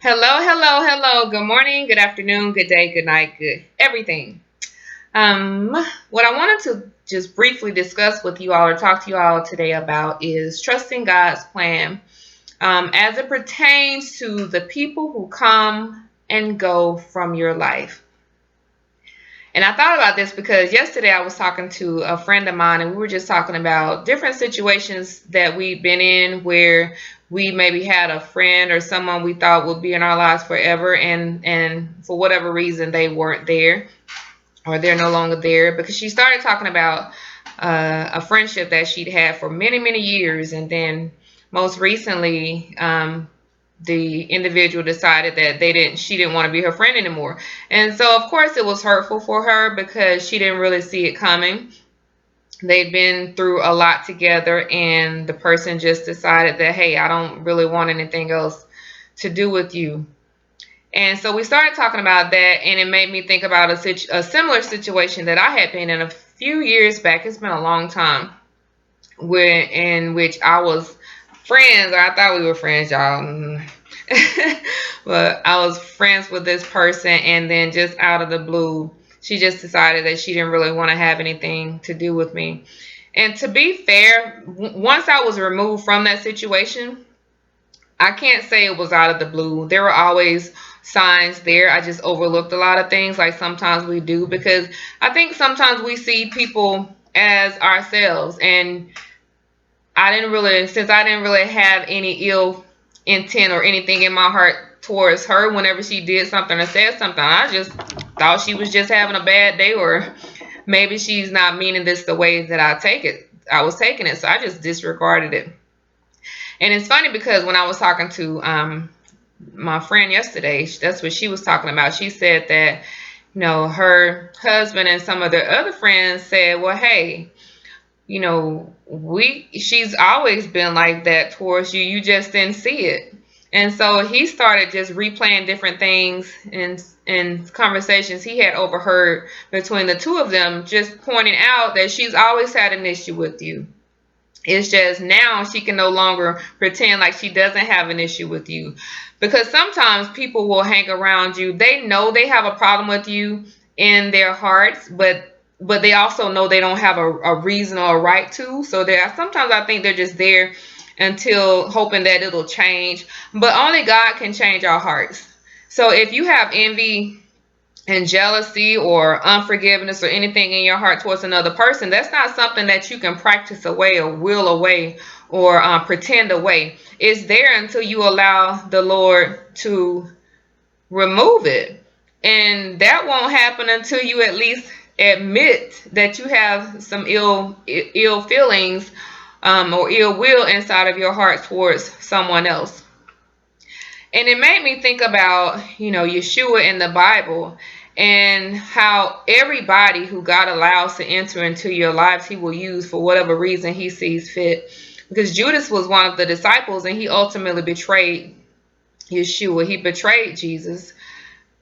Hello, hello, hello. Good morning, good afternoon, good day, good night, good everything. Um, what I wanted to just briefly discuss with you all or talk to you all today about is trusting God's plan as it pertains to the people who come and go from your life. And I thought about this because yesterday I was talking to a friend of mine and we were just talking about different situations that we've been in where we maybe had a friend or someone we thought would be in our lives forever and for whatever reason they weren't there or they're no longer there because she started talking about a friendship that she'd had for many, many years and then most recently the individual decided that she didn't want to be her friend anymore. And so of course it was hurtful for her because she didn't really see it coming. They'd been through a lot together and the person just decided that, hey, I don't really want anything else to do with you. And so we started talking about that, and it made me think about a similar situation that I had been in a few years back. It's been a long time, in which I was friends, or I thought we were friends, y'all. But I was friends with this person, and then just out of the blue, she just decided that she didn't really want to have anything to do with me. And to be fair, once I was removed from that situation, I can't say it was out of the blue. There were always signs there. I just overlooked a lot of things, like sometimes we do, because I think sometimes we see people as ourselves. And since I didn't really have any ill intent or anything in my heart towards her whenever she did something or said something, I just thought she was just having a bad day, or maybe she's not meaning this the way that I was taking it. So I just disregarded it. And it's funny because when I was talking to my friend yesterday, that's what she was talking about. She said that, her husband and some of their other friends said, well, hey, she's always been like that towards you. You just didn't see it. And so he started just replaying different things and conversations he had overheard between the two of them, just pointing out that she's always had an issue with you. It's just now she can no longer pretend like she doesn't have an issue with you. Because sometimes people will hang around you. They know they have a problem with you in their hearts, but they also know they don't have a reason or a right to. So sometimes I think they're just there until hoping that it'll change. But only God can change our hearts. So if you have envy and jealousy or unforgiveness or anything in your heart towards another person, that's not something that you can practice away or will away or pretend away. It's there until you allow the Lord to remove it. And that won't happen until you at least admit that you have some ill feelings or ill will inside of your heart towards someone else. And it made me think about, Yeshua in the Bible and how everybody who God allows to enter into your lives, he will use for whatever reason he sees fit. Because Judas was one of the disciples and he ultimately betrayed Yeshua. He betrayed Jesus,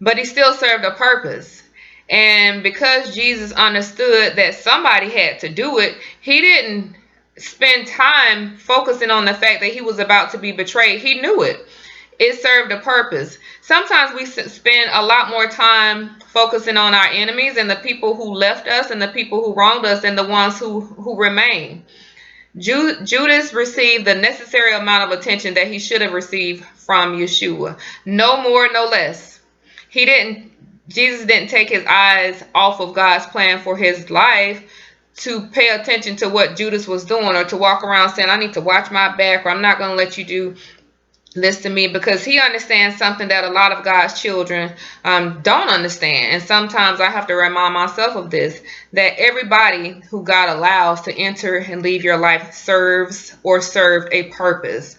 but he still served a purpose. And because Jesus understood that somebody had to do it, he didn't spend time focusing on the fact that he was about to be betrayed. He knew it. It served a purpose. Sometimes we spend a lot more time focusing on our enemies and the people who left us and the people who wronged us than the ones who remain. Judas received the necessary amount of attention that he should have received from Yeshua. No more, no less. Jesus didn't take his eyes off of God's plan for his life to pay attention to what Judas was doing, or to walk around saying, I need to watch my back, or I'm not going to let you do this to me, because he understands something that a lot of God's children don't understand. And sometimes I have to remind myself of this, that everybody who God allows to enter and leave your life serves or served a purpose.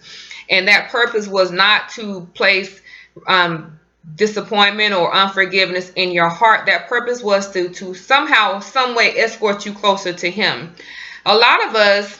And that purpose was not to place disappointment or unforgiveness in your heart. That purpose was to somehow, some way escort you closer to him. A lot of us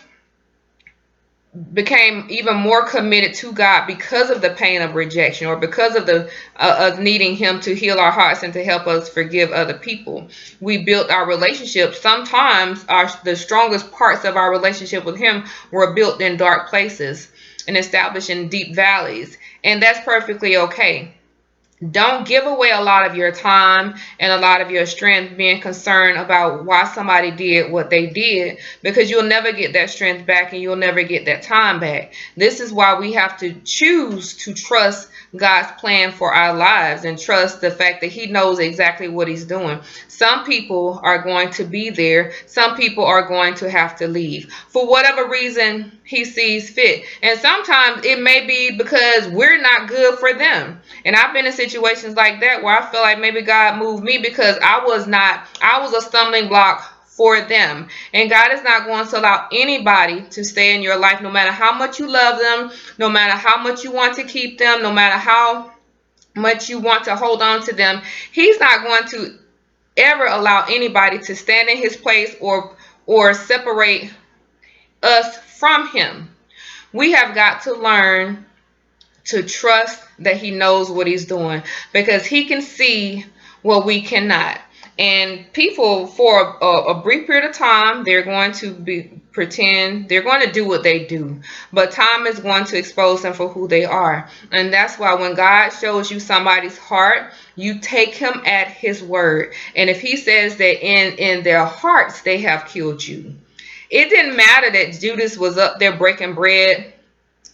became even more committed to God because of the pain of rejection, or because of the of needing him to heal our hearts and to help us forgive other people. We built our relationship. Sometimes the strongest parts of our relationship with him were built in dark places and established in deep valleys. And that's perfectly okay. Don't give away a lot of your time and a lot of your strength being concerned about why somebody did what they did, because you'll never get that strength back and you'll never get that time back. This is why we have to choose to trust God's plan for our lives and trust the fact that He knows exactly what He's doing. Some people are going to be there. Some people are going to have to leave for whatever reason He sees fit. And sometimes it may be because we're not good for them. And I've been in situations like that where I feel like maybe God moved me because I was a stumbling block for them. And God is not going to allow anybody to stay in your life, no matter how much you love them, no matter how much you want to keep them, no matter how much you want to hold on to them. He's not going to ever allow anybody to stand in His place or separate us from Him. We have got to learn to trust that He knows what He's doing, because He can see what we cannot. And people, for a brief period of time, they're going to pretend they're going to do what they do, but time is going to expose them for who they are. And that's why when God shows you somebody's heart, you take Him at His word. And if He says that in their hearts they have killed you, it didn't matter that Judas was up there breaking bread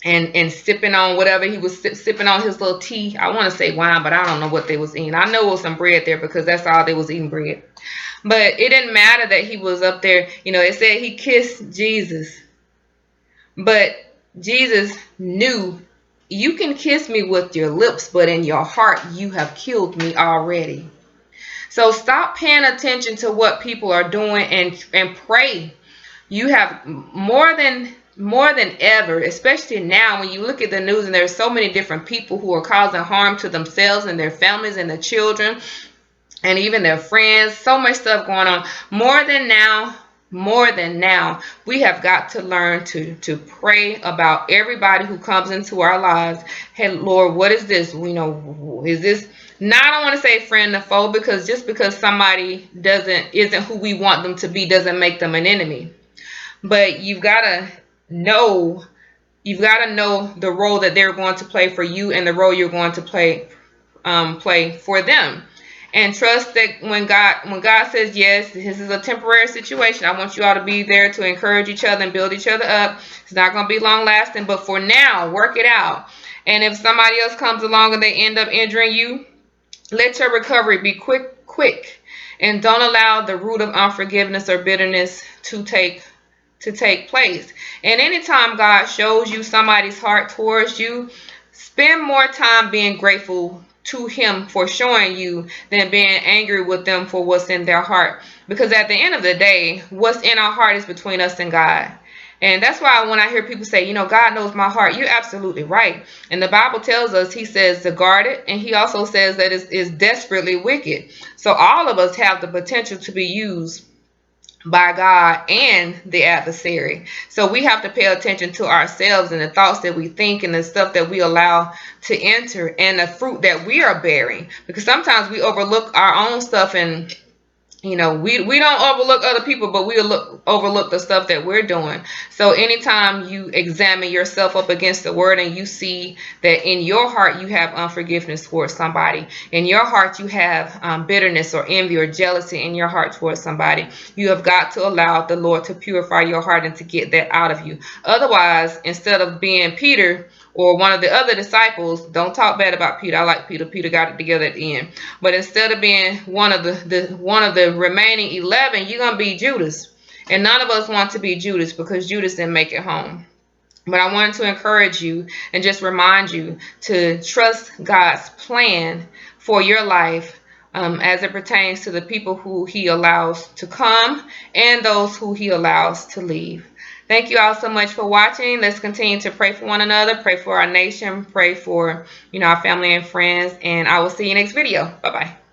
and sipping on whatever he was sipping on, his little tea. I want to say wine, but I don't know what they was eating. I know it was some bread there because that's all they was eating, bread. But it didn't matter that he was up there. It said he kissed Jesus. But Jesus knew, you can kiss me with your lips, but in your heart you have killed me already. So stop paying attention to what people are doing and pray. You have more than ever, especially now when you look at the news and there's so many different people who are causing harm to themselves and their families and their children and even their friends. So much stuff going on. More than now, we have got to learn to pray about everybody who comes into our lives. Hey, Lord, what is this? Is this, now I don't want to say friend or foe, because just because somebody isn't who we want them to be doesn't make them an enemy. But you've got to know the role that they're going to play for you and the role you're going to play for them. And trust that when God says, yes, this is a temporary situation, I want you all to be there to encourage each other and build each other up. It's not going to be long lasting, but for now, work it out. And if somebody else comes along and they end up injuring you, let your recovery be quick. And don't allow the root of unforgiveness or bitterness to take place. And anytime God shows you somebody's heart towards you, spend more time being grateful to Him for showing you than being angry with them for what's in their heart. Because at the end of the day, what's in our heart is between us and God. And that's why when I hear people say, God knows my heart, you're absolutely right. And the Bible tells us, He says to guard it, and He also says that it's desperately wicked. So all of us have the potential to be used by God and the adversary. So we have to pay attention to ourselves and the thoughts that we think and the stuff that we allow to enter and the fruit that we are bearing. Because sometimes we overlook our own stuff, and we don't overlook other people, but we overlook the stuff that we're doing. So anytime you examine yourself up against the word and you see that in your heart you have unforgiveness towards somebody, in your heart you have bitterness or envy or jealousy in your heart towards somebody, you have got to allow the Lord to purify your heart and to get that out of you. Otherwise, instead of being Peter or one of the other disciples, don't talk bad about Peter. I like Peter. Peter got it together at the end. But instead of being one of the remaining 11, you're gonna be Judas. And none of us want to be Judas, because Judas didn't make it home. But I wanted to encourage you and just remind you to trust God's plan for your life as it pertains to the people who He allows to come and those who He allows to leave. Thank you all so much for watching. Let's continue to pray for one another, pray for our nation, pray for our family and friends, and I will see you next video. Bye-bye.